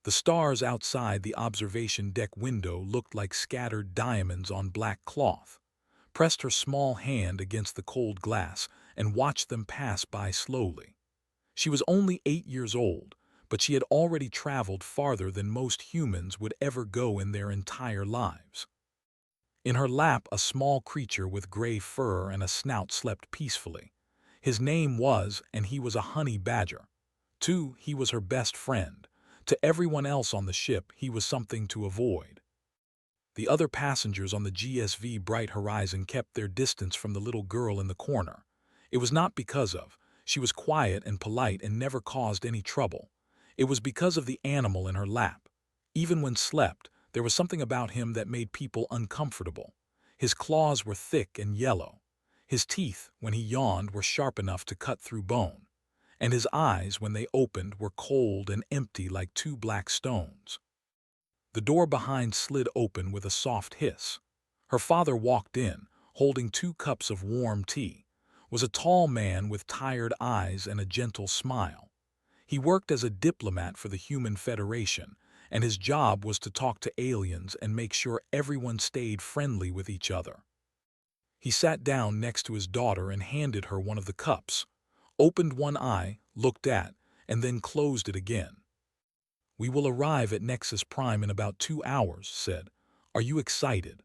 The stars outside the observation deck window looked like scattered diamonds on black cloth. Pressed her small hand against the cold glass and watched them pass by slowly. She was only 8 years old, but she had already traveled farther than most humans would ever go in their entire lives. In her lap, a small creature with gray fur and a snout slept peacefully. His name was, and he was a honey badger. He was her best friend. To everyone else on the ship, he was something to avoid. The other passengers on the GSV Bright Horizon kept their distance from the little girl in the corner. It was not because of, she was quiet and polite and never caused any trouble. It was because of the animal in her lap. Even when slept, there was something about him that made people uncomfortable. His claws were thick and yellow. His teeth, when he yawned, were sharp enough to cut through bone. And his eyes, when they opened, were cold and empty like two black stones. The door behind slid open with a soft hiss. Her father walked in, holding 2 cups of warm tea. Was a tall man with tired eyes and a gentle smile. He worked as a diplomat for the Human Federation, and his job was to talk to aliens and make sure everyone stayed friendly with each other. He sat down next to his daughter and handed her one of the cups, opened one eye, looked at, and then closed it again. "We will arrive at Nexus Prime in about 2 hours," said. "Are you excited?"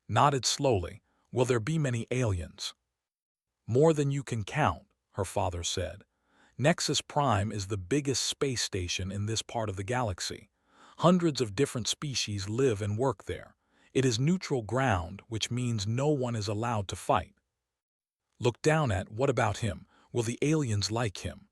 Nodded slowly. "Will there be many aliens?" "More than you can count," her father said. "Nexus Prime is the biggest space station in this part of the galaxy. Hundreds of different species live and work there. It is neutral ground, which means no one is allowed to fight." Looked down at, "What about him? Will the aliens like him?"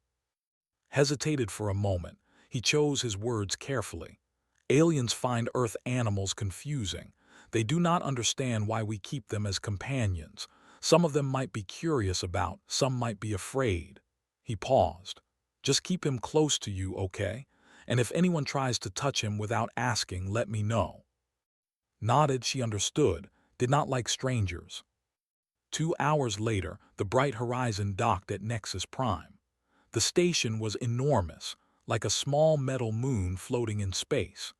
Hesitated for a moment. He chose his words carefully. "Aliens find Earth animals confusing. They do not understand why we keep them as companions. Some of them might be curious about, some might be afraid." He paused. "Just keep him close to you, okay? And if anyone tries to touch him without asking, let me know." Nodded. She understood. Did not like strangers. 2 hours later, the Bright Horizon docked at Nexus Prime. The station was enormous, like a small metal moon floating in space.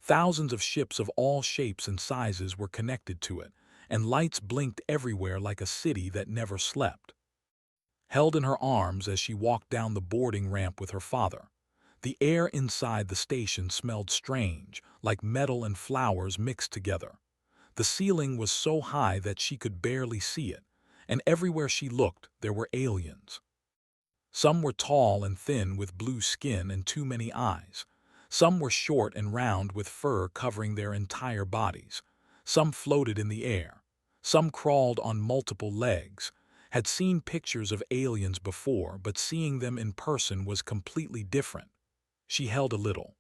Thousands of ships of all shapes and sizes were connected to it, and lights blinked everywhere like a city that never slept. Held in her arms as she walked down the boarding ramp with her father. The air inside the station smelled strange, like metal and flowers mixed together. The ceiling was so high that she could barely see it, and everywhere she looked there were aliens. Some were tall and thin with blue skin and too many eyes. Some were short and round with fur covering their entire bodies. Some floated in the air. Some crawled on multiple legs. Had seen pictures of aliens before, but seeing them in person was completely different. She held a little.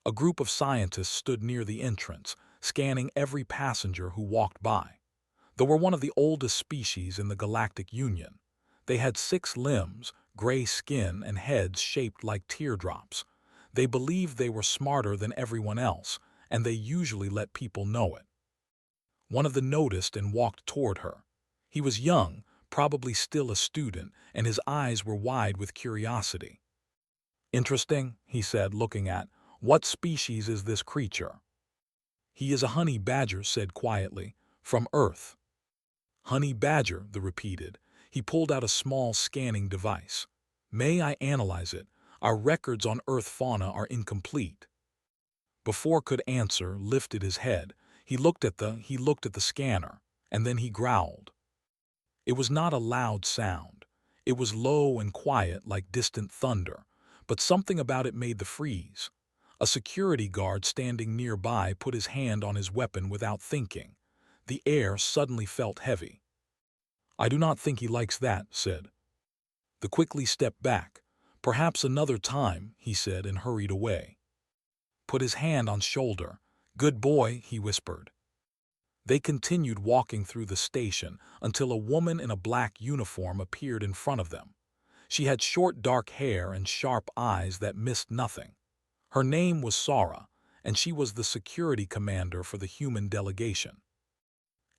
A group of scientists stood near the entrance, scanning every passenger who walked by. They were one of the oldest species in the Galactic Union. They had 6 limbs, gray skin, and heads shaped like teardrops. They believed they were smarter than everyone else, and they usually let people know it. One of them noticed and walked toward her. He was young, probably still a student, and his eyes were wide with curiosity. "Interesting," he said, looking at. "What species is this creature?" "He is a honey badger," said quietly, "from Earth." "Honey badger," the repeated. He pulled out a small scanning device. "May I analyze it? Our records on Earth fauna are incomplete." Before could answer, lifted his head. He looked at the scanner, and then he growled. It was not a loud sound. It was low and quiet like distant thunder, but something about it made the freeze. A security guard standing nearby put his hand on his weapon without thinking. The air suddenly felt heavy. "I do not think he likes that," said. The quickly stepped back. "Perhaps another time," he said, and hurried away. Put his hand on shoulder. "Good boy," he whispered. They continued walking through the station until a woman in a black uniform appeared in front of them. She had short dark hair and sharp eyes that missed nothing. Her name was Sara, and she was the security commander for the human delegation.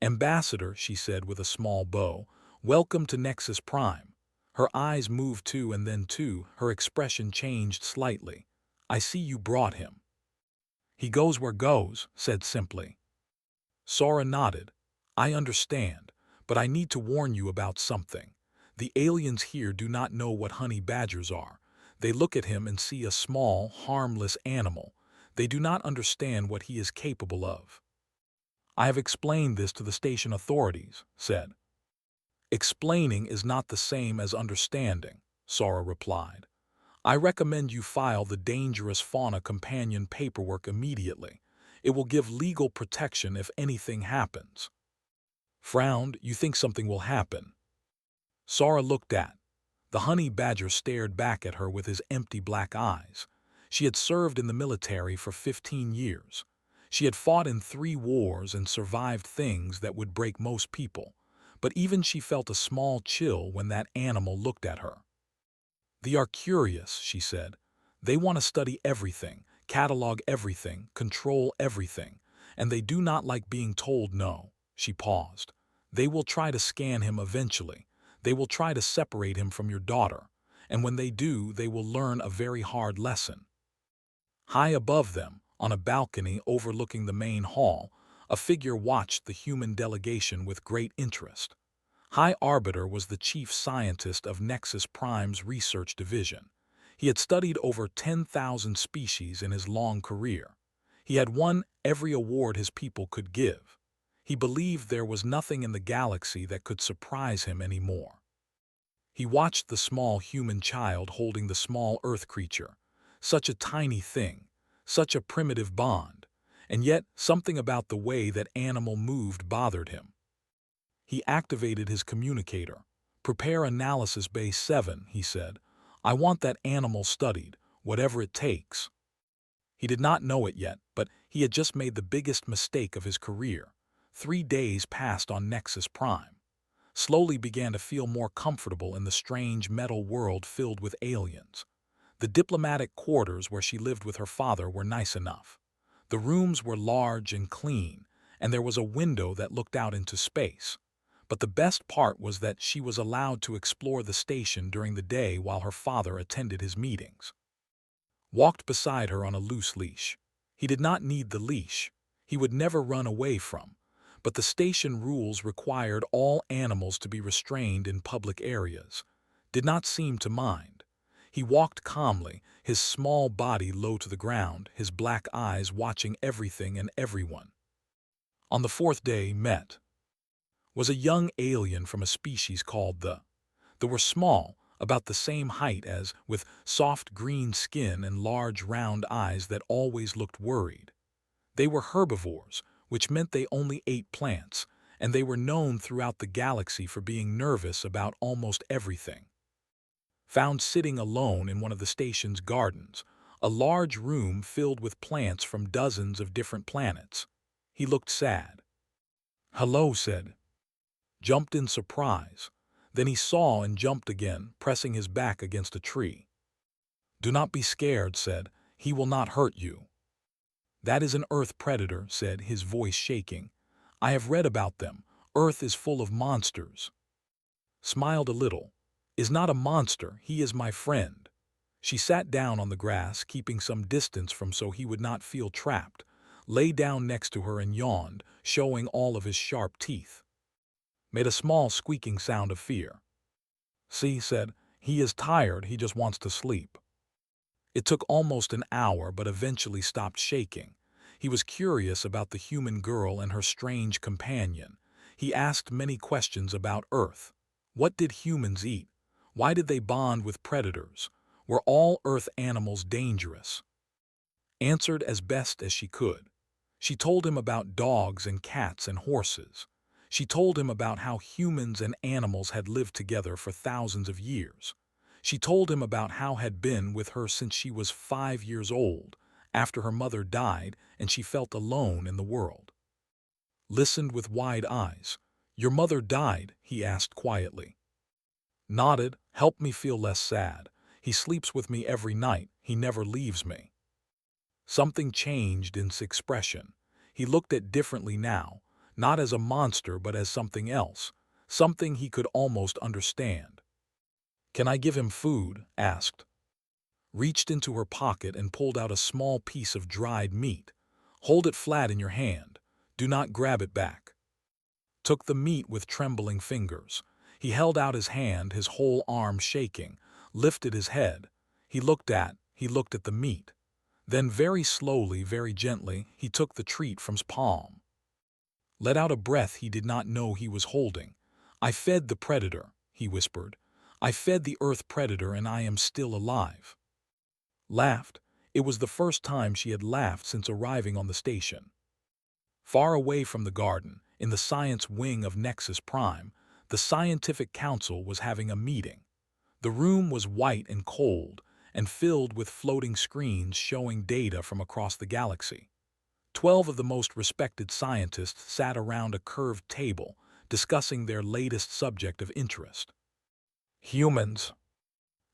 "Ambassador," she said with a small bow, "welcome to Nexus Prime." Her eyes moved to and then to, her expression changed slightly. I see you brought him. He goes where goes, said simply. Sora nodded. I understand, but I need to warn you about something. The aliens here do not know what honey badgers are. They look at him and see a small, harmless animal. They do not understand what he is capable of. I have explained this to the station authorities, said. Explaining is not the same as understanding, Sora replied. I recommend you file the dangerous fauna companion paperwork immediately. It will give legal protection if anything happens. Frowned, you think something will happen? Sora looked at. The honey badger stared back at her with his empty black eyes. She had served in the military for 15 years. She had fought in 3 wars and survived things that would break most people, but even she felt a small chill when that animal looked at her. They are curious, she said. They want to study everything, catalog everything, control everything, and they do not like being told no. She paused. They will try to scan him eventually. They will try to separate him from your daughter, and when they do, they will learn a very hard lesson. High above them, on a balcony overlooking the main hall, a figure watched the human delegation with great interest. High Arbiter was the chief scientist of Nexus Prime's research division. He had studied over 10,000 species in his long career. He had won every award his people could give. He believed there was nothing in the galaxy that could surprise him anymore. He watched the small human child holding the small Earth creature. Such a tiny thing, such a primitive bond, and yet something about the way that animal moved bothered him. He activated his communicator. Prepare Analysis Bay 7, he said. I want that animal studied, whatever it takes. He did not know it yet, but he had just made the biggest mistake of his career. 3 days passed on Nexus Prime. Slowly began to feel more comfortable in the strange metal world filled with aliens. The diplomatic quarters where she lived with her father were nice enough. The rooms were large and clean, and there was a window that looked out into space. But the best part was that she was allowed to explore the station during the day while her father attended his meetings. Walked beside her on a loose leash. He did not need the leash. He would never run away from. But the station rules required all animals to be restrained in public areas. Did not seem to mind. He walked calmly, his small body low to the ground, his black eyes watching everything and everyone. On the 4th day, met was a young alien from a species called the. They were small, about the same height as, with soft green skin and large round eyes that always looked worried. They were herbivores, which meant they only ate plants, and they were known throughout the galaxy for being nervous about almost everything. Found sitting alone in one of the station's gardens, a large room filled with plants from dozens of different planets. He looked sad. Hello, said. Jumped in surprise. Then he saw and jumped again, pressing his back against a tree. Do not be scared, said. He will not hurt you. That is an Earth predator, said, his voice shaking. I have read about them. Earth is full of monsters. Smiled a little. Is not a monster, he is my friend. She sat down on the grass, keeping some distance from so he would not feel trapped, lay down next to her and yawned, showing all of his sharp teeth. Made a small squeaking sound of fear. See, said, he is tired, he just wants to sleep. It took almost an hour, but eventually stopped shaking. He was curious about the human girl and her strange companion. He asked many questions about Earth. What did humans eat? Why did they bond with predators? Were all Earth animals dangerous? Answered as best as she could. She told him about dogs and cats and horses. She told him about how humans and animals had lived together for thousands of years. She told him about how had been with her since she was 5 years old, after her mother died and she felt alone in the world. Listened with wide eyes. Your mother died, he asked quietly. Nodded, helped me feel less sad. He sleeps with me every night, he never leaves me. Something changed in his expression. He looked at differently now, not as a monster but as something else, something he could almost understand. Can I give him food? Asked. reached into her pocket and pulled out a small piece of dried meat. Hold it flat in your hand. Do not grab it back. Took the meat with trembling fingers. He held out his hand, his whole arm shaking, lifted his head. He looked at the meat. Then very slowly, very gently, he took the treat from his palm. Let out a breath he did not know he was holding. I fed the predator, he whispered. I fed the Earth predator and I am still alive. Laughed. It was the first time she had laughed since arriving on the station. Far away from the garden, in the science wing of Nexus Prime, the scientific council was having a meeting. The room was white and cold, and filled with floating screens showing data from across the galaxy. 12 of the most respected scientists sat around a curved table, discussing their latest subject of interest. Humans.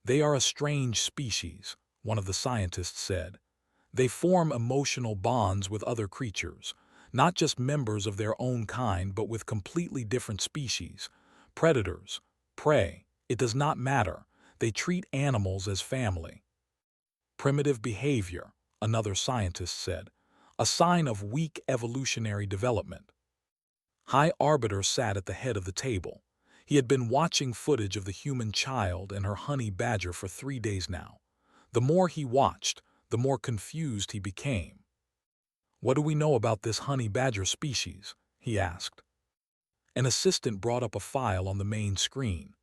They are a strange species, one of the scientists said. They form emotional bonds with other creatures, not just members of their own kind but with completely different species. Predators, prey, it does not matter. They treat animals as family. Primitive behavior, another scientist said, a sign of weak evolutionary development. High Arbiter sat at the head of the table. He had been watching footage of the human child and her honey badger for 3 days now. The more he watched, the more confused he became. What do we know about this honey badger species? He asked. An assistant brought up a file on the main screen.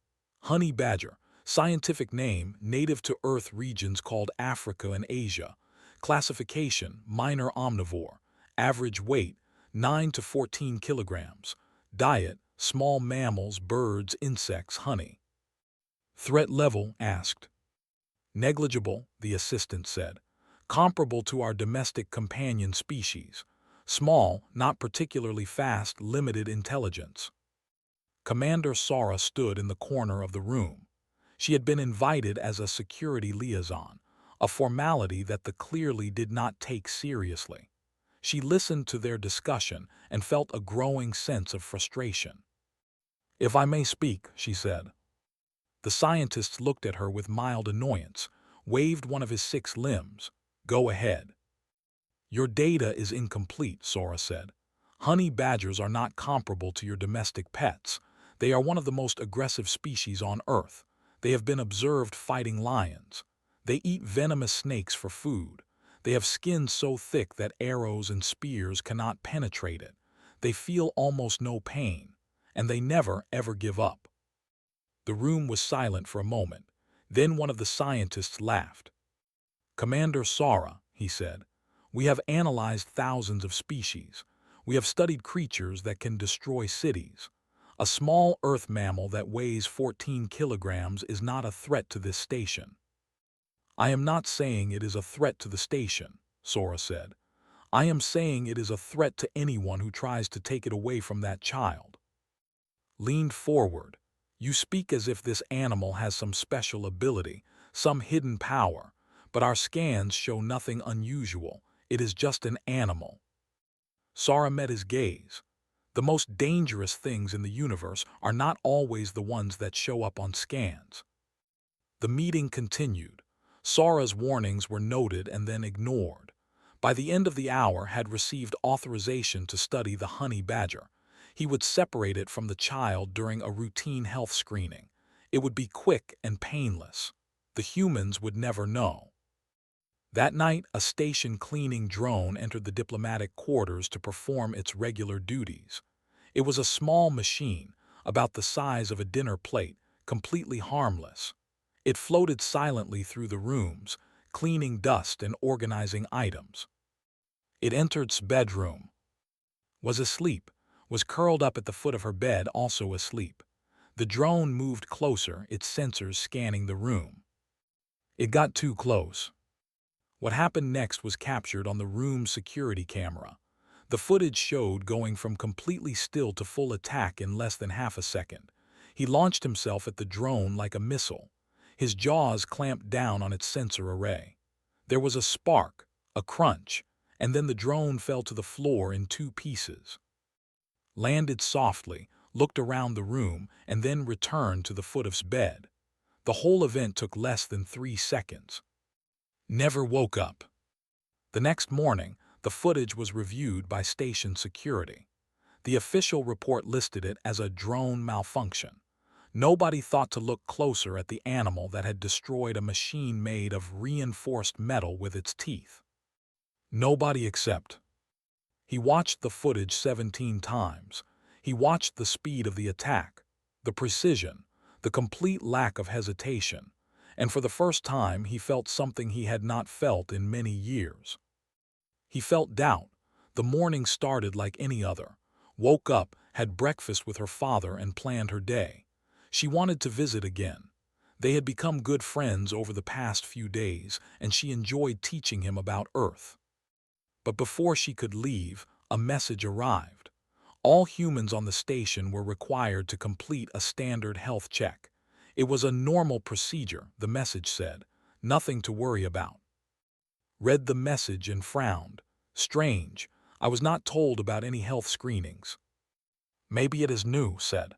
Honey badger, scientific name, native to Earth regions called Africa and Asia. Classification, minor omnivore. Average weight, 9 to 14 kilograms. Diet, small mammals, birds, insects, honey. Threat level, asked. Negligible, the assistant said. Comparable to our domestic companion species. Small, not particularly fast, limited intelligence. Commander Sara stood in the corner of the room. She had been invited as a security liaison, a formality that the clearly did not take seriously. She listened to their discussion and felt a growing sense of frustration. If I may speak, she said. The scientist looked at her with mild annoyance, waved one of his 6 limbs. Go ahead. Your data is incomplete, Sora said. Honey badgers are not comparable to your domestic pets. They are one of the most aggressive species on Earth. They have been observed fighting lions. They eat venomous snakes for food. They have skin so thick that arrows and spears cannot penetrate it. They feel almost no pain, and they never, ever give up. The room was silent for a moment. Then one of the scientists laughed. Commander Sara, he said, we have analyzed thousands of species. We have studied creatures that can destroy cities. A small Earth mammal that weighs 14 kilograms is not a threat to this station. I am not saying it is a threat to the station, Sora said. I am saying it is a threat to anyone who tries to take it away from that child. Leaned forward. You speak as if this animal has some special ability, some hidden power, but our scans show nothing unusual. It is just an animal. Sara met his gaze. The most dangerous things in the universe are not always the ones that show up on scans. The meeting continued. Sara's warnings were noted and then ignored. By the end of the hour had received authorization to study the honey badger. He would separate it from the child during a routine health screening. It would be quick and painless. The humans would never know. That night, a station cleaning drone entered the diplomatic quarters to perform its regular duties. It was a small machine, about the size of a dinner plate, completely harmless. It floated silently through the rooms, cleaning dust and organizing items. It entered its bedroom. Was asleep, was curled up at the foot of her bed, also asleep. The drone moved closer, its sensors scanning the room. It got too close. What happened next was captured on the room's security camera. The footage showed going from completely still to full attack in less than half a second. He launched himself at the drone like a missile. His jaws clamped down on its sensor array. There was a spark, a crunch, and then the drone fell to the floor in 2 pieces. Landed softly, looked around the room, and then returned to the foot of his bed. The whole event took less than 3 seconds. Never woke up. The next morning, the footage was reviewed by station security. The official report listed it as a drone malfunction. Nobody thought to look closer at the animal that had destroyed a machine made of reinforced metal with its teeth. Nobody except. He watched the footage 17 times. He watched the speed of the attack, the precision, the complete lack of hesitation, and for the first time he felt something he had not felt in many years. He felt doubt. The morning started like any other. Woke up, had breakfast with her father and planned her day. She wanted to visit again. They had become good friends over the past few days, and she enjoyed teaching him about Earth. But before she could leave, a message arrived. All humans on the station were required to complete a standard health check. It was a normal procedure, the message said. Nothing to worry about. Read the message and frowned. Strange. I was not told about any health screenings. Maybe it is new, said.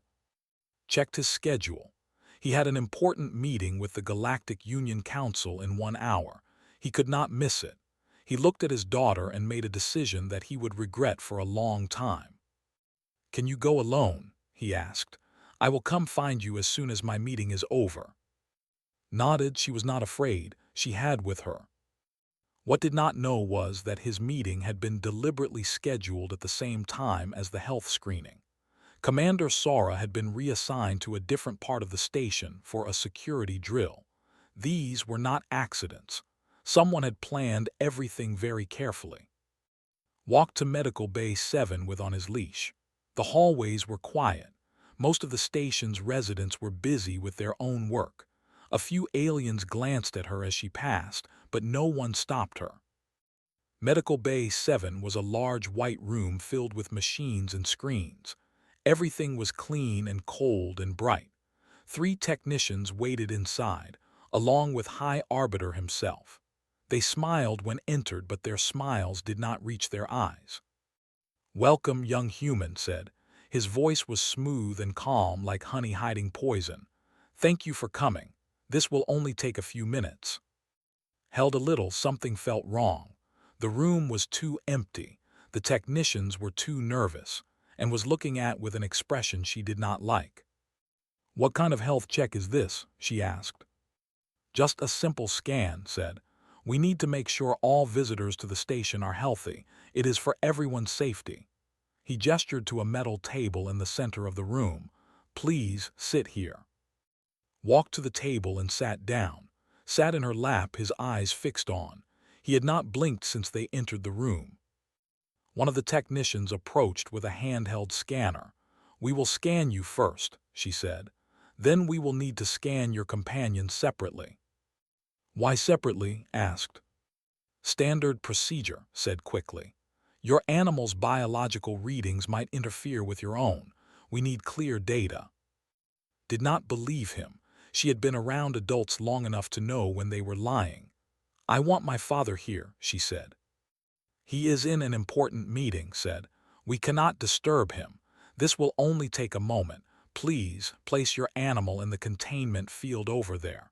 Checked his schedule. He had an important meeting with the Galactic Union Council in 1 hour. He could not miss it. He looked at his daughter and made a decision that he would regret for a long time. Can you go alone? He asked. I will come find you as soon as my meeting is over. Nodded, she was not afraid. She had with her. What did not know was that his meeting had been deliberately scheduled at the same time as the health screening. Commander Sora had been reassigned to a different part of the station for a security drill. These were not accidents. Someone had planned everything very carefully. Walked to Medical Bay 7 with on his leash. The hallways were quiet. Most of the station's residents were busy with their own work. A few aliens glanced at her as she passed, but no one stopped her. Medical Bay 7 was a large white room filled with machines and screens. Everything was clean and cold and bright. 3 technicians waited inside, along with High Arbiter himself. They smiled when entered, but their smiles did not reach their eyes. Welcome, young human, said. His voice was smooth and calm like honey hiding poison. Thank you for coming. This will only take a few minutes. Held a little, something felt wrong. The room was too empty. The technicians were too nervous, and was looking at with an expression she did not like. What kind of health check is this? She asked. Just a simple scan, said. We need to make sure all visitors to the station are healthy. It is for everyone's safety. He gestured to a metal table in the center of the room. Please sit here. Walked to the table and sat down. Sat in her lap, his eyes fixed on. He had not blinked since they entered the room. One of the technicians approached with a handheld scanner. We will scan you first, she said. Then we will need to scan your companion separately. Why separately? Asked. Standard procedure, said quickly. Your animal's biological readings might interfere with your own. We need clear data. Did not believe him. She had been around adults long enough to know when they were lying. I want my father here, she said. He is in an important meeting, said. We cannot disturb him. This will only take a moment. Please place your animal in the containment field over there.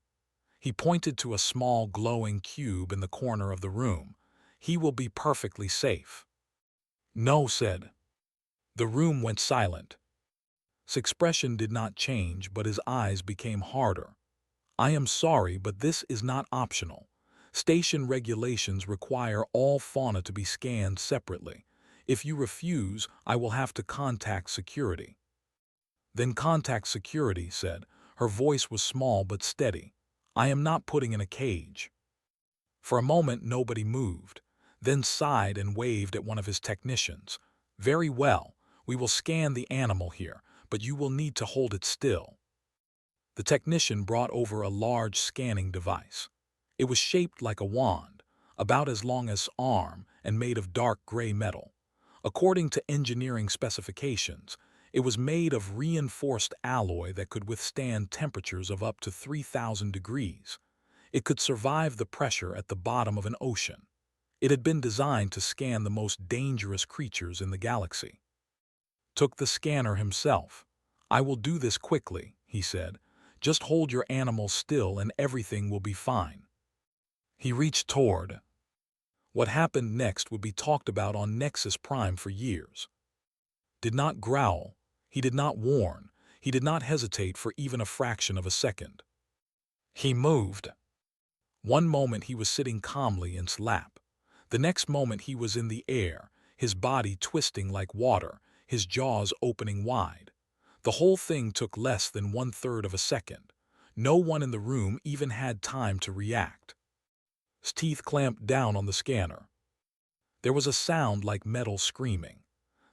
He pointed to a small glowing cube in the corner of the room. He will be perfectly safe. No, said. The room went silent. His expression did not change, but his eyes became harder. I am sorry, but this is not optional. Station regulations require all fauna to be scanned separately. If you refuse, I will have to contact security. Then contact security, said. Her voice was small but steady. I am not putting in a cage. For a moment nobody moved, then sighed and waved at one of his technicians. Very well, we will scan the animal here, but you will need to hold it still. The technician brought over a large scanning device. It was shaped like a wand, about as long as his arm and made of dark gray metal. According to engineering specifications, it was made of reinforced alloy that could withstand temperatures of up to 3,000 degrees. It could survive the pressure at the bottom of an ocean. It had been designed to scan the most dangerous creatures in the galaxy. Took the scanner himself. I will do this quickly, he said. Just hold your animal still and everything will be fine. He reached toward. What happened next would be talked about on Nexus Prime for years. Did not growl. He did not warn. He did not hesitate for even a fraction of a second. He moved. One moment he was sitting calmly in its lap. The next moment he was in the air, his body twisting like water, his jaws opening wide. The whole thing took less than 1/3 of a second. No one in the room even had time to react. His teeth clamped down on the scanner. There was a sound like metal screaming.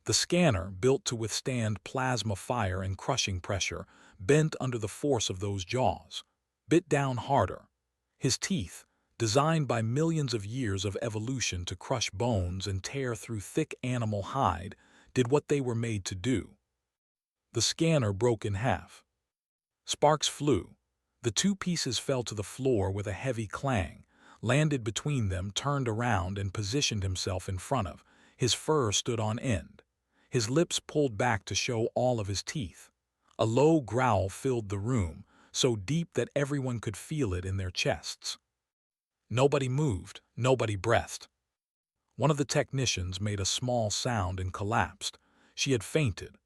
The scanner, built to withstand plasma fire and crushing pressure, bent under the force of those jaws, bit down harder. His teeth, designed by millions of years of evolution to crush bones and tear through thick animal hide, did what they were made to do. The scanner broke in half. Sparks flew. The two pieces fell to the floor with a heavy clang, landed between them, turned around, and positioned himself in front of. His fur stood on end. His lips pulled back to show all of his teeth. A low growl filled the room, so deep that everyone could feel it in their chests. Nobody moved, nobody breathed. One of the technicians made a small sound and collapsed. She had fainted.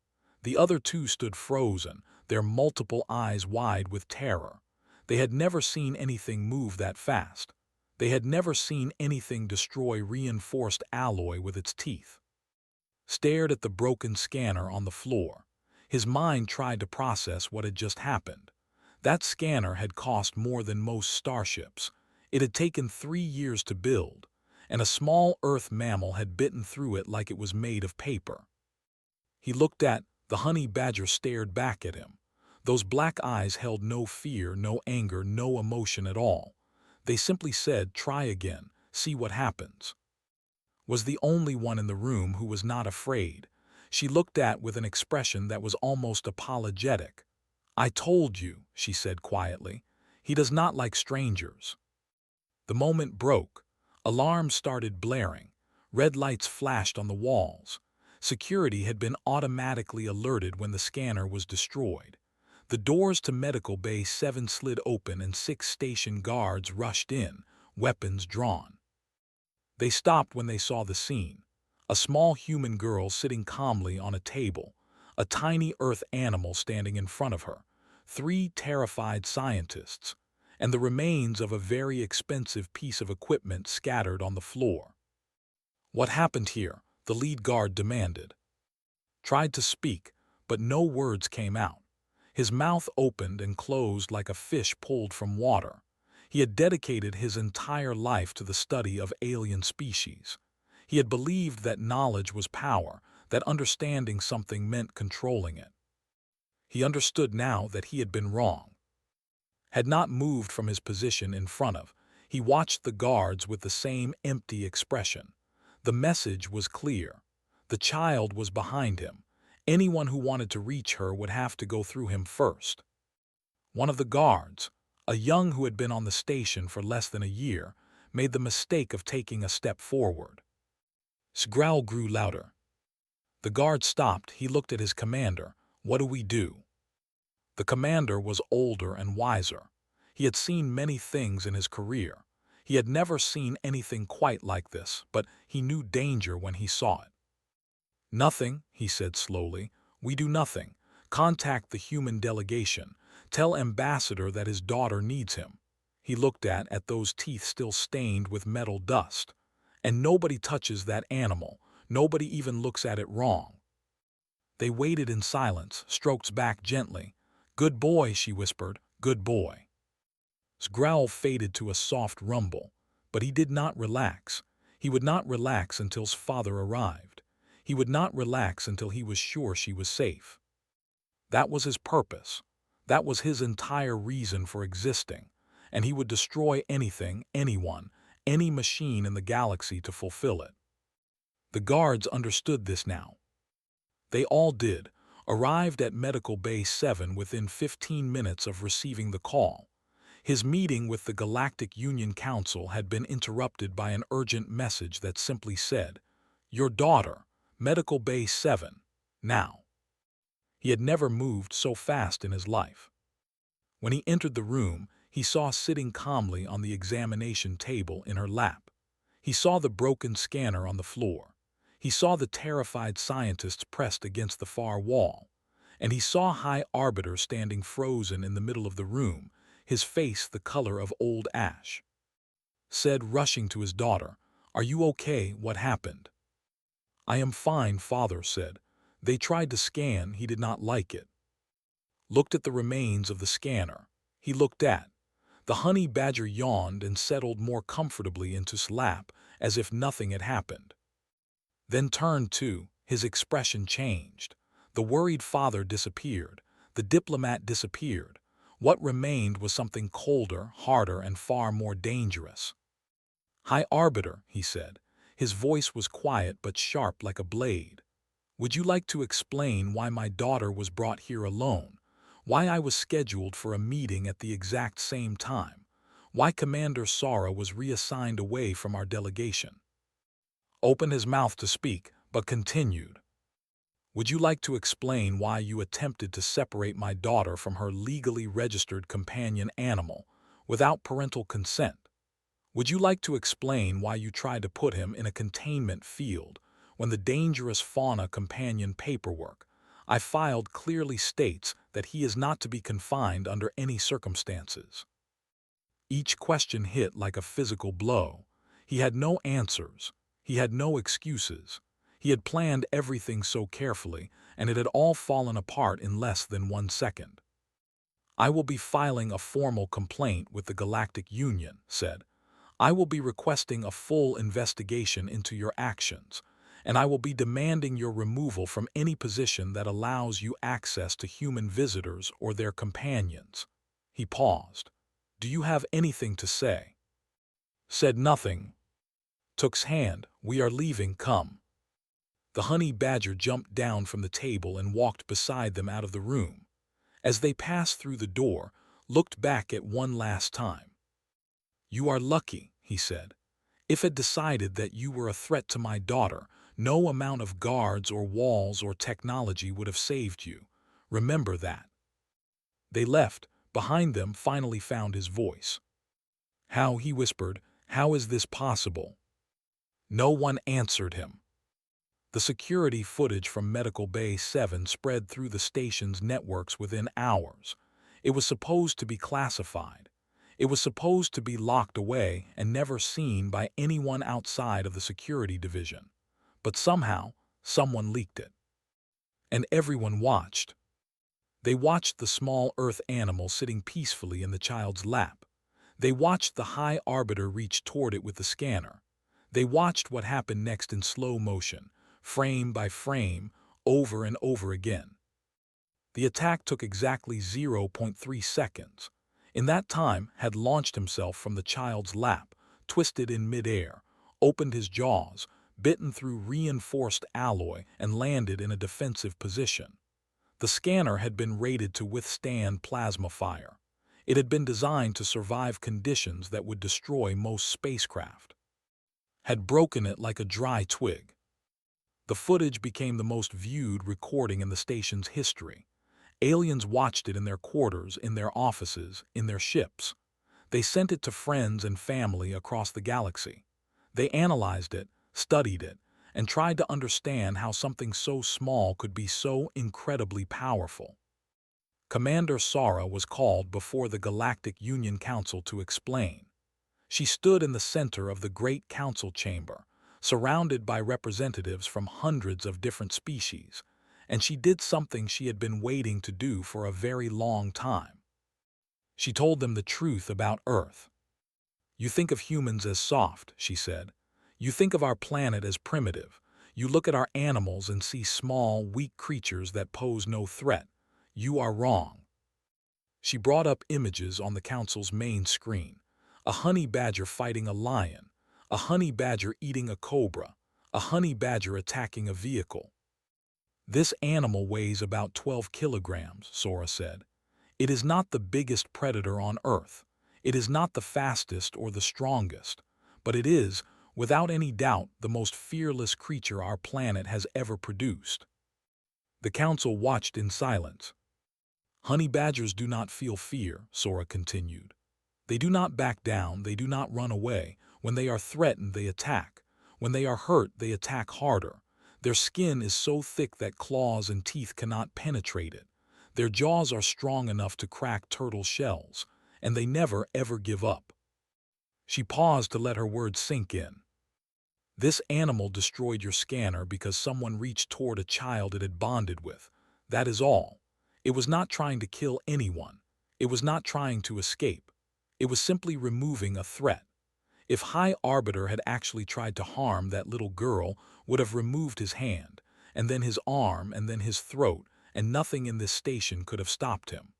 The other two stood frozen, their multiple eyes wide with terror. They had never seen anything move that fast. They had never seen anything destroy reinforced alloy with its teeth. Stared at the broken scanner on the floor. His mind tried to process what had just happened. That scanner had cost more than most starships. It had taken 3 years to build, and a small Earth mammal had bitten through it like it was made of paper. He looked at the honey badger, stared back at him. Those black eyes held no fear, no anger, no emotion at all. They simply said, "Try again, see what happens." Was the only one in the room who was not afraid. She looked at with an expression that was almost apologetic. "I told you," she said quietly. "He does not like strangers." The moment broke. Alarms started blaring. Red lights flashed on the walls. Security had been automatically alerted when the scanner was destroyed. The doors to Medical Bay 7 slid open and 6 station guards rushed in, weapons drawn. They stopped when they saw the scene. A small human girl sitting calmly on a table, a tiny Earth animal standing in front of her, 3 terrified scientists, and the remains of a very expensive piece of equipment scattered on the floor. "What happened here?" the lead guard demanded. Tried to speak, but no words came out. His mouth opened and closed like a fish pulled from water. He had dedicated his entire life to the study of alien species. He had believed that knowledge was power, that understanding something meant controlling it. He understood now that he had been wrong. Had not moved from his position in front of. He watched the guards with the same empty expression. The message was clear. The child was behind him. Anyone who wanted to reach her would have to go through him first. One of the guards, a young who had been on the station for less than a year, made the mistake of taking a step forward. His growl grew louder. The guard stopped. He looked at his commander. "What do we do?" The commander was older and wiser. He had seen many things in his career. He had never seen anything quite like this, but he knew danger when he saw it. "Nothing," he said slowly. "We do nothing. Contact the human delegation. Tell Ambassador that his daughter needs him." He looked at those teeth still stained with metal dust. "And nobody touches that animal. Nobody even looks at it wrong." They waited in silence, stroked back gently. "Good boy," she whispered. "Good boy." His growl faded to a soft rumble, but he did not relax. He would not relax until his father arrived. He would not relax until he was sure she was safe. That was his purpose. That was his entire reason for existing, and he would destroy anything, anyone, any machine in the galaxy to fulfill it. The guards understood this now. They all did, arrived at Medical Bay 7 within 15 minutes of receiving the call. His meeting with the Galactic Union Council had been interrupted by an urgent message that simply said, "Your daughter, Medical Bay 7, now." He had never moved so fast in his life. When he entered the room, he saw sitting calmly on the examination table in her lap. He saw the broken scanner on the floor. He saw the terrified scientists pressed against the far wall. And he saw High Arbiter standing frozen in the middle of the room, his face the color of old ash. Said, rushing to his daughter, "Are you okay? What happened?" "I am fine," father said. "They tried to scan, he did not like it." Looked at the remains of the scanner. He looked at. The honey badger yawned and settled more comfortably into his lap as if nothing had happened. Then turned to, his expression changed. The worried father disappeared. The diplomat disappeared. What remained was something colder, harder, and far more dangerous. "High Arbiter," he said. His voice was quiet but sharp like a blade. "Would you like to explain why my daughter was brought here alone? Why I was scheduled for a meeting at the exact same time? Why Commander Sara was reassigned away from our delegation?" Opened his mouth to speak, but continued. "Would you like to explain why you attempted to separate my daughter from her legally registered companion animal without parental consent? Would you like to explain why you tried to put him in a containment field when the dangerous fauna companion paperwork I filed clearly states that he is not to be confined under any circumstances?" Each question hit like a physical blow. He had no answers. He had no excuses. He had planned everything so carefully, and it had all fallen apart in less than 1 second. "I will be filing a formal complaint with the Galactic Union," said. "I will be requesting a full investigation into your actions, and I will be demanding your removal from any position that allows you access to human visitors or their companions." He paused. "Do you have anything to say?" Said nothing. Took's hand. "We are leaving, come." The honey badger jumped down from the table and walked beside them out of the room. As they passed through the door, looked back at one last time. "You are lucky," he said. "If it decided that you were a threat to my daughter, no amount of guards or walls or technology would have saved you. Remember that." They left. Behind them finally found his voice. "How," he whispered, "how is this possible?" No one answered him. The security footage from Medical Bay 7 spread through the station's networks within hours. It was supposed to be classified. It was supposed to be locked away and never seen by anyone outside of the security division. But somehow, someone leaked it. And everyone watched. They watched the small Earth animal sitting peacefully in the child's lap. They watched the High Arbiter reach toward it with the scanner. They watched what happened next in slow motion, frame by frame, over and over again. The attack took exactly 0.3 seconds. In that time, had launched himself from the child's lap, twisted in midair, opened his jaws, bitten through reinforced alloy, and landed in a defensive position. The scanner had been rated to withstand plasma fire. It had been designed to survive conditions that would destroy most spacecraft. Had broken it like a dry twig. The footage became the most viewed recording in the station's history. Aliens watched it in their quarters, in their offices, in their ships. They sent it to friends and family across the galaxy. They analyzed it, studied it, and tried to understand how something so small could be so incredibly powerful. Commander Sara was called before the Galactic Union Council to explain. She stood in the center of the Great Council chamber, surrounded by representatives from hundreds of different species, and she did something she had been waiting to do for a very long time. She told them the truth about Earth. "You think of humans as soft," she said. "You think of our planet as primitive. You look at our animals and see small, weak creatures that pose no threat. You are wrong." She brought up images on the council's main screen. A honey badger fighting a lion, a honey badger eating a cobra, a honey badger attacking a vehicle. "This animal weighs about 12 kilograms, Sora said. "It is not the biggest predator on Earth. It is not the fastest or the strongest, but it is, without any doubt, the most fearless creature our planet has ever produced." The council watched in silence. "Honey badgers do not feel fear," Sora continued. They do not back down, they do not run away. When they are threatened, they attack. When they are hurt, they attack harder. Their skin is so thick that claws and teeth cannot penetrate it. Their jaws are strong enough to crack turtle shells, and they never ever give up. She paused to let her words sink in. This animal destroyed your scanner because someone reached toward a child it had bonded with. That is all. It was not trying to kill anyone. It was not trying to escape. It was simply removing a threat. If High Arbiter had actually tried to harm that little girl, would have removed his hand, and then his arm, and then his throat, and nothing in this station could have stopped him.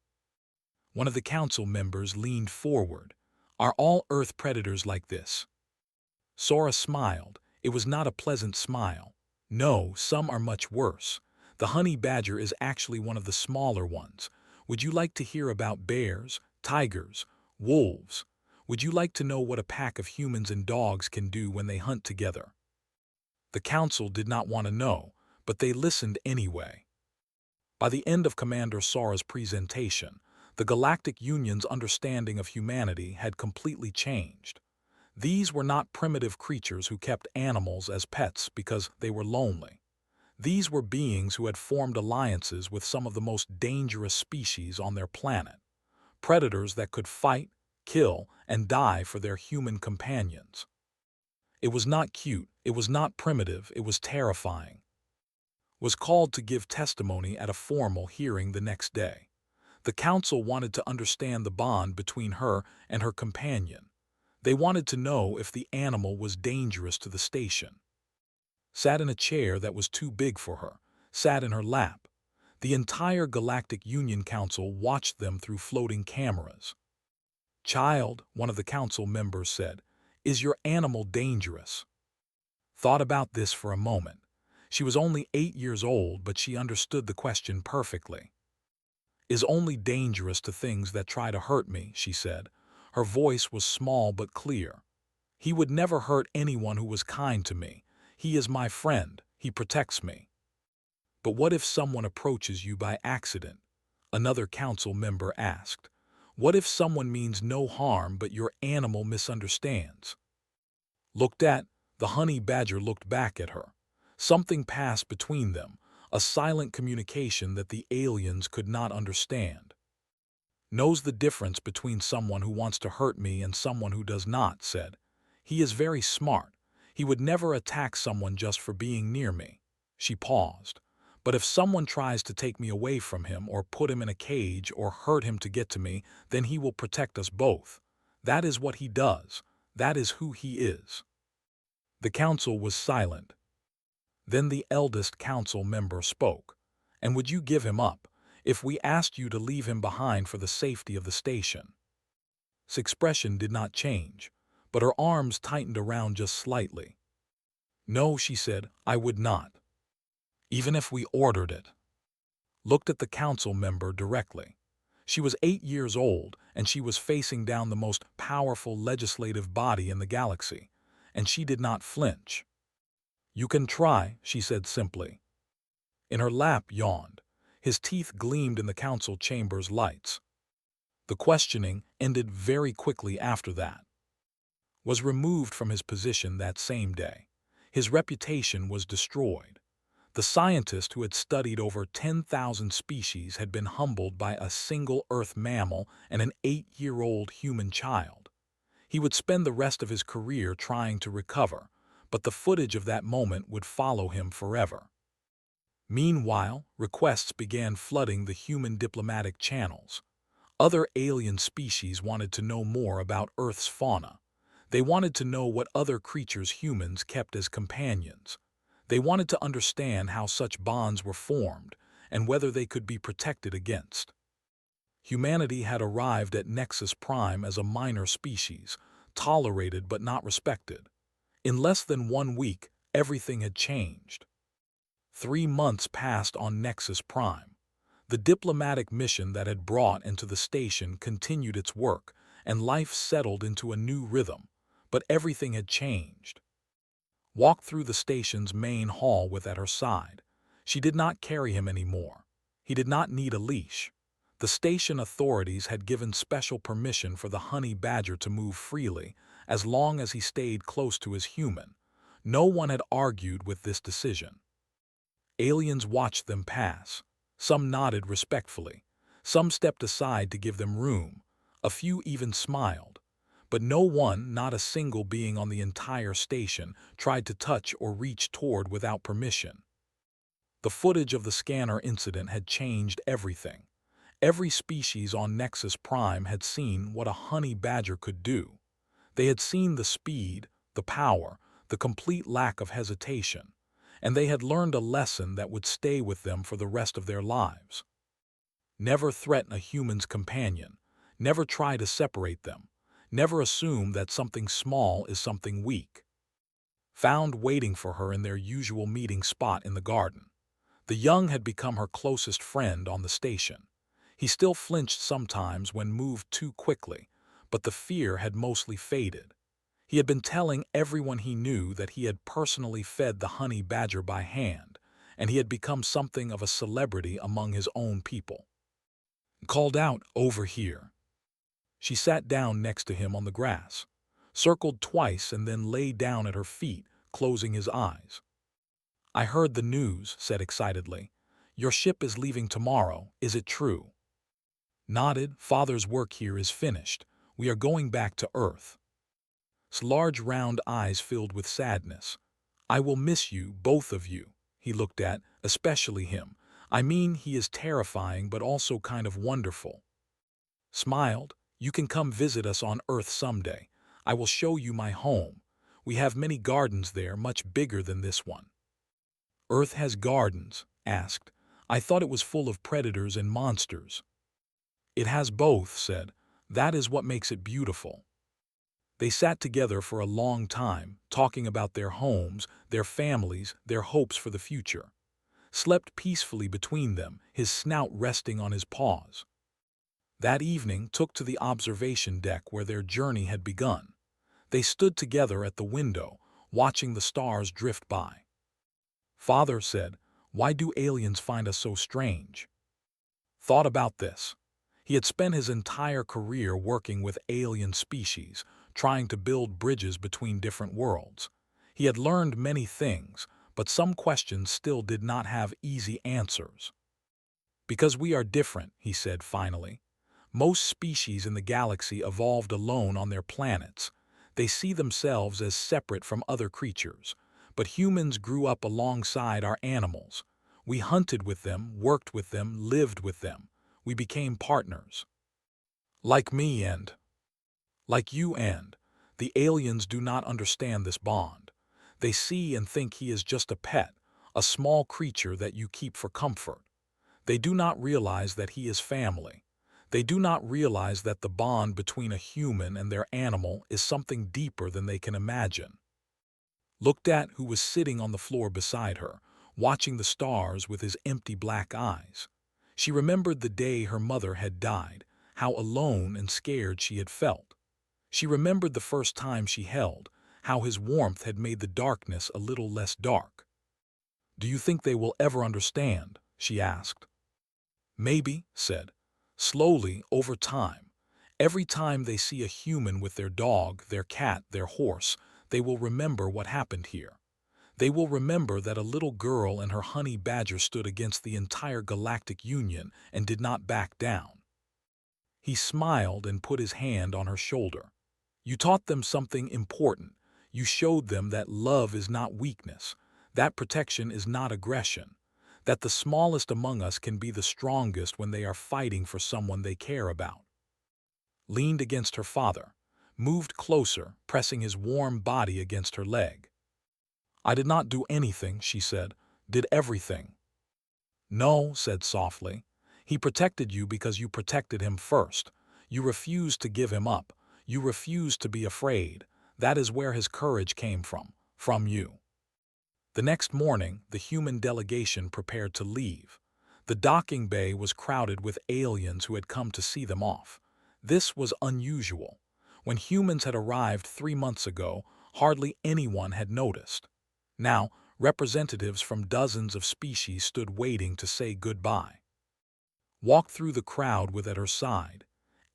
One of the council members leaned forward. Are all Earth predators like this? Sora smiled. It was not a pleasant smile. No, some are much worse. The honey badger is actually one of the smaller ones. Would you like to hear about bears, tigers, wolves? Would you like to know what a pack of humans and dogs can do when they hunt together? The council did not want to know, but they listened anyway. By the end of Commander Sora's presentation, the Galactic Union's understanding of humanity had completely changed. These were not primitive creatures who kept animals as pets because they were lonely. These were beings who had formed alliances with some of the most dangerous species on their planet. Predators that could fight, kill, and die for their human companions. It was not cute, it was not primitive, it was terrifying. Was called to give testimony at a formal hearing the next day. The council wanted to understand the bond between her and her companion. They wanted to know if the animal was dangerous to the station. Sat in a chair that was too big for her, sat in her lap. The entire Galactic Union Council watched them through floating cameras. Child, one of the council members said, is your animal dangerous? Thought about this for a moment. She was only 8 years old, but she understood the question perfectly. Is only dangerous to things that try to hurt me, she said. Her voice was small but clear. He would never hurt anyone who was kind to me. He is my friend. He protects me. But what if someone approaches you by accident? Another council member asked. What if someone means no harm but your animal misunderstands? Looked at, the honey badger looked back at her. Something passed between them, a silent communication that the aliens could not understand. Knows the difference between someone who wants to hurt me and someone who does not, said. He is very smart. He would never attack someone just for being near me. She paused. But if someone tries to take me away from him or put him in a cage or hurt him to get to me, then he will protect us both. That is what he does. That is who he is. The council was silent. Then the eldest council member spoke. And would you give him up if we asked you to leave him behind for the safety of the station? His expression did not change, but her arms tightened around just slightly. No, she said, I would not. Even if we ordered it. Looked at the council member directly. She was 8 years old, and she was facing down the most powerful legislative body in the galaxy, and she did not flinch. You can try, she said simply. In her lap yawned. His teeth gleamed in the council chamber's lights. The questioning ended very quickly after that. Was removed from his position that same day. His reputation was destroyed. The scientist who had studied over 10,000 species had been humbled by a single Earth mammal and an 8-year-old human child. He would spend the rest of his career trying to recover, but the footage of that moment would follow him forever. Meanwhile, requests began flooding the human diplomatic channels. Other alien species wanted to know more about Earth's fauna. They wanted to know what other creatures humans kept as companions. They wanted to understand how such bonds were formed and whether they could be protected against. Humanity had arrived at Nexus Prime as a minor species, tolerated but not respected. In less than 1 week, everything had changed. 3 months passed on Nexus Prime. The diplomatic mission that had brought into the station continued its work, and life settled into a new rhythm, but everything had changed. Walked through the station's main hall with at her side. She did not carry him anymore. He did not need a leash. The station authorities had given special permission for the honey badger to move freely, as long as he stayed close to his human. No one had argued with this decision. Aliens watched them pass. Some nodded respectfully. Some stepped aside to give them room. A few even smiled. But no one, not a single being on the entire station, tried to touch or reach toward without permission. The footage of the scanner incident had changed everything. Every species on Nexus Prime had seen what a honey badger could do. They had seen the speed, the power, the complete lack of hesitation, and they had learned a lesson that would stay with them for the rest of their lives. Never threaten a human's companion. Never try to separate them. Never assume that something small is something weak. Found waiting for her in their usual meeting spot in the garden. The young had become her closest friend on the station. He still flinched sometimes when moved too quickly, but the fear had mostly faded. He had been telling everyone he knew that he had personally fed the honey badger by hand, and he had become something of a celebrity among his own people. Called out, "Over here." She sat down next to him on the grass, circled twice and then lay down at her feet, closing his eyes. "I heard the news," said excitedly. "Your ship is leaving tomorrow, is it true?" Nodded. "Father's work here is finished. We are going back to Earth." His large round eyes filled with sadness. "I will miss you, both of you," he looked at, "especially him. I mean, he is terrifying but also kind of wonderful." Smiled. "You can come visit us on Earth someday. I will show you my home. We have many gardens there, much bigger than this one." "Earth has gardens?" asked. "I thought it was full of predators and monsters." "It has both," said. "That is what makes it beautiful." They sat together for a long time, talking about their homes, their families, their hopes for the future. Slept peacefully between them, his snout resting on his paws. That evening took to the observation deck where their journey had begun. They stood together at the window, watching the stars drift by. Father said, "Why do aliens find us so strange?" Thought about this. He had spent his entire career working with alien species, trying to build bridges between different worlds. He had learned many things, but some questions still did not have easy answers. "Because we are different," he said finally. "Most species in the galaxy evolved alone on their planets. They see themselves as separate from other creatures. But humans grew up alongside our animals. We hunted with them, worked with them, lived with them. We became partners. Like me and like you and the aliens do not understand this bond. They see and think he is just a pet, a small creature that you keep for comfort. They do not realize that he is family. They do not realize that the bond between a human and their animal is something deeper than they can imagine." Looked at who was sitting on the floor beside her, watching the stars with his empty black eyes. She remembered the day her mother had died, how alone and scared she had felt. She remembered the first time she held, how his warmth had made the darkness a little less dark. "Do you think they will ever understand?" she asked. "Maybe," said. "Slowly, over time. Every time they see a human with their dog, their cat, their horse, they will remember what happened here. They will remember that a little girl and her honey badger stood against the entire Galactic Union and did not back down." He smiled and put his hand on her shoulder. "You taught them something important. You showed them that love is not weakness, that protection is not aggression, that the smallest among us can be the strongest when they are fighting for someone they care about." Leaned against her father, moved closer, pressing his warm body against her leg. "I did not do anything," she said. "Did everything." "No," said softly. "He protected you because you protected him first. You refused to give him up. You refused to be afraid. That is where his courage came from you." The next morning, the human delegation prepared to leave. The docking bay was crowded with aliens who had come to see them off. This was unusual. When humans had arrived 3 months ago, hardly anyone had noticed. Now, representatives from dozens of species stood waiting to say goodbye. walked through the crowd with at her side.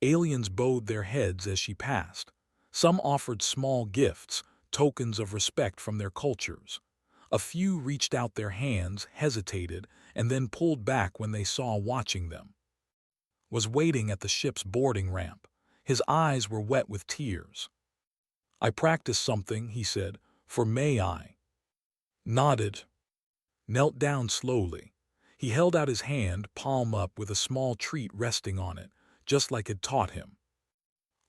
Aliens bowed their heads as she passed. Some offered small gifts, tokens of respect from their cultures. A few reached out their hands, hesitated, and then pulled back when they saw watching them. Was waiting at the ship's boarding ramp. His eyes were wet with tears. "I practiced something," he said, "for May I." Nodded. Knelt down slowly. He held out his hand, palm up, with a small treat resting on it, just like it taught him.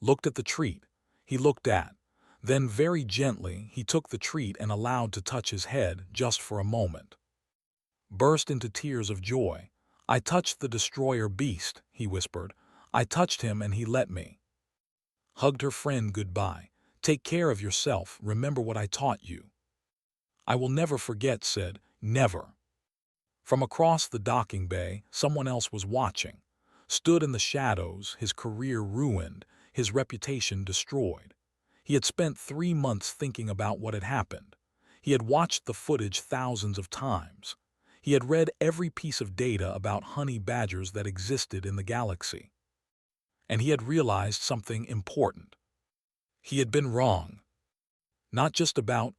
Looked at the treat. He looked at. Then very gently he took the treat and allowed to touch his head just for a moment. Burst into tears of joy. "I touched the destroyer beast," he whispered. "I touched him and he let me." Hugged her friend goodbye. "Take care of yourself, remember what I taught you." "I will never forget," said, "never." From across the docking bay, someone else was watching. Stood in the shadows, his career ruined, his reputation destroyed. He had spent 3 months thinking about what had happened. He had watched the footage thousands of times. He had read every piece of data about honey badgers that existed in the galaxy. And he had realized something important. He had been wrong. Not just about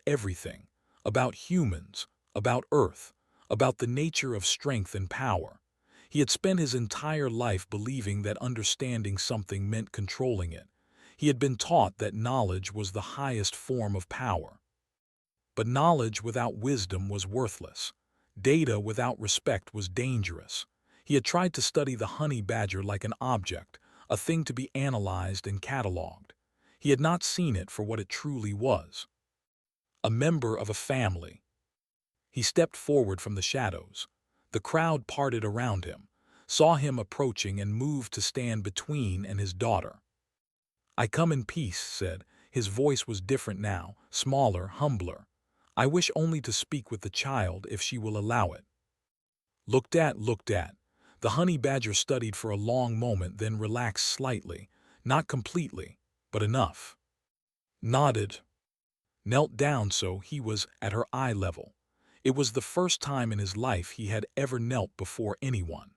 everything. About humans, about Earth, about the nature of strength and power. He had spent his entire life believing that understanding something meant controlling it. He had been taught that knowledge was the highest form of power. But knowledge without wisdom was worthless. Data without respect was dangerous. He had tried to study the honey badger like an object, a thing to be analyzed and catalogued. He had not seen it for what it truly was. A member of a family. He stepped forward from the shadows. The crowd parted around him, saw him approaching, and moved to stand between and his daughter. "I come in peace," said. His voice was different now, smaller, humbler. "I wish only to speak with the child if she will allow it." Looked at. The honey badger studied for a long moment, then relaxed slightly, not completely, but enough. Nodded. Knelt down so he was at her eye level. It was the first time in his life he had ever knelt before anyone.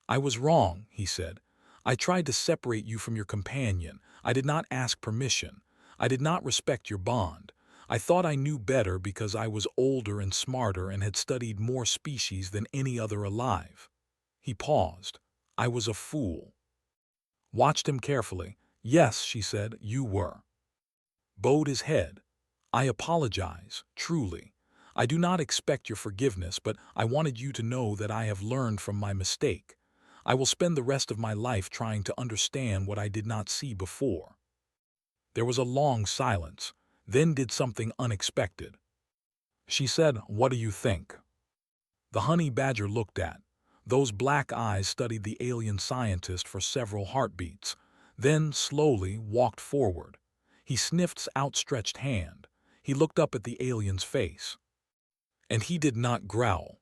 "I was wrong," he said. "I tried to separate you from your companion. I did not ask permission. I did not respect your bond. I thought I knew better because I was older and smarter and had studied more species than any other alive." He paused. "I was a fool." Watched him carefully. "Yes," she said, "you were." Bowed his head. "I apologize, truly. I do not expect your forgiveness, but I wanted you to know that I have learned from my mistake. I will spend the rest of my life trying to understand what I did not see before." There was a long silence, then did something unexpected. She said, "What do you think?" The honey badger looked at. Those black eyes studied the alien scientist for several heartbeats, then slowly walked forward. He sniffed outstretched hand. He looked up at the alien's face. And he did not growl.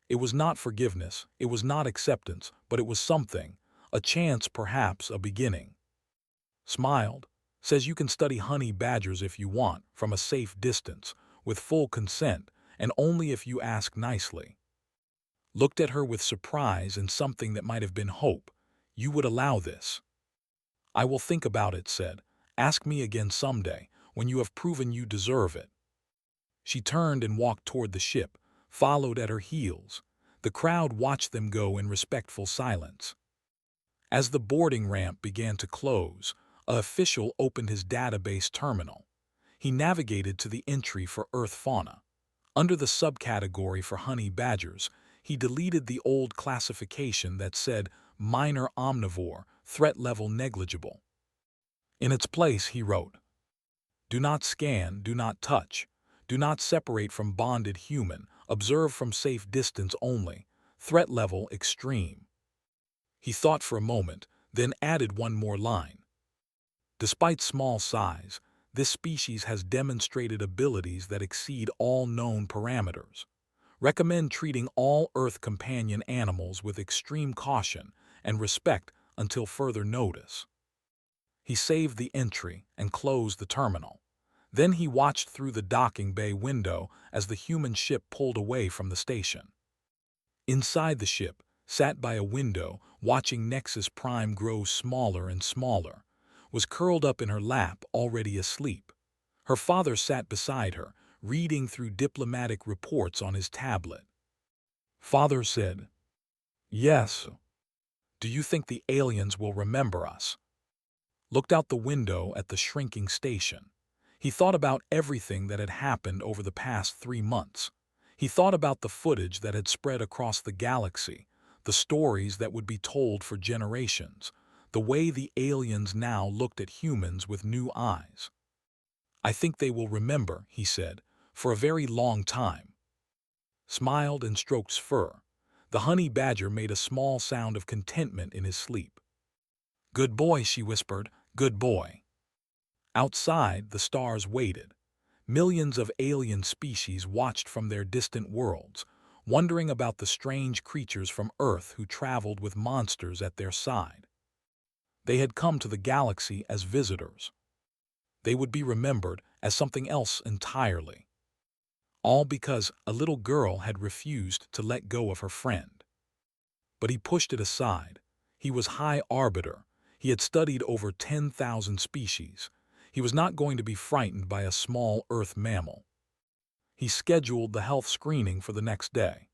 It was not forgiveness, it was not acceptance, but it was something, a chance, perhaps a beginning. Smiled, says you can study honey badgers if you want, from a safe distance, with full consent, and only if you ask nicely. Looked at her with surprise and something that might have been hope. "You would allow this?" "I will think about it," said. "Ask me again someday, when you have proven you deserve it." She turned and walked toward the ship, followed at her heels. The crowd watched them go in respectful silence. As the boarding ramp began to close, an official opened his database terminal. He navigated to the entry for Earth fauna. Under the subcategory for honey badgers, he deleted the old classification that said minor omnivore, threat level negligible. In its place, he wrote, "Do not scan, do not touch. Do not separate from bonded human, observe from safe distance only, threat level extreme." He thought for a moment, then added one more line. "Despite small size, this species has demonstrated abilities that exceed all known parameters. Recommend treating all Earth companion animals with extreme caution and respect until further notice." He saved the entry and closed the terminal. Then he watched through the docking bay window as the human ship pulled away from the station. Inside the ship, sat by a window watching Nexus Prime grow smaller and smaller, was curled up in her lap already asleep. Her father sat beside her, reading through diplomatic reports on his tablet. Father said, "Yes. Do you think the aliens will remember us?" Looked out the window at the shrinking station. He thought about everything that had happened over the past 3 months. He thought about the footage that had spread across the galaxy, the stories that would be told for generations, the way the aliens now looked at humans with new eyes. "I think they will remember," he said, "for a very long time." Smiled and stroked fur. The honey badger made a small sound of contentment in his sleep. "Good boy," she whispered, "good boy." Outside, the stars waited. Millions of alien species watched from their distant worlds, wondering about the strange creatures from Earth who traveled with monsters at their side. They had come to the galaxy as visitors. They would be remembered as something else entirely. All because a little girl had refused to let go of her friend. But he pushed it aside. He was High Arbiter. He had studied over 10,000 species. He was not going to be frightened by a small Earth mammal. He scheduled the health screening for the next day.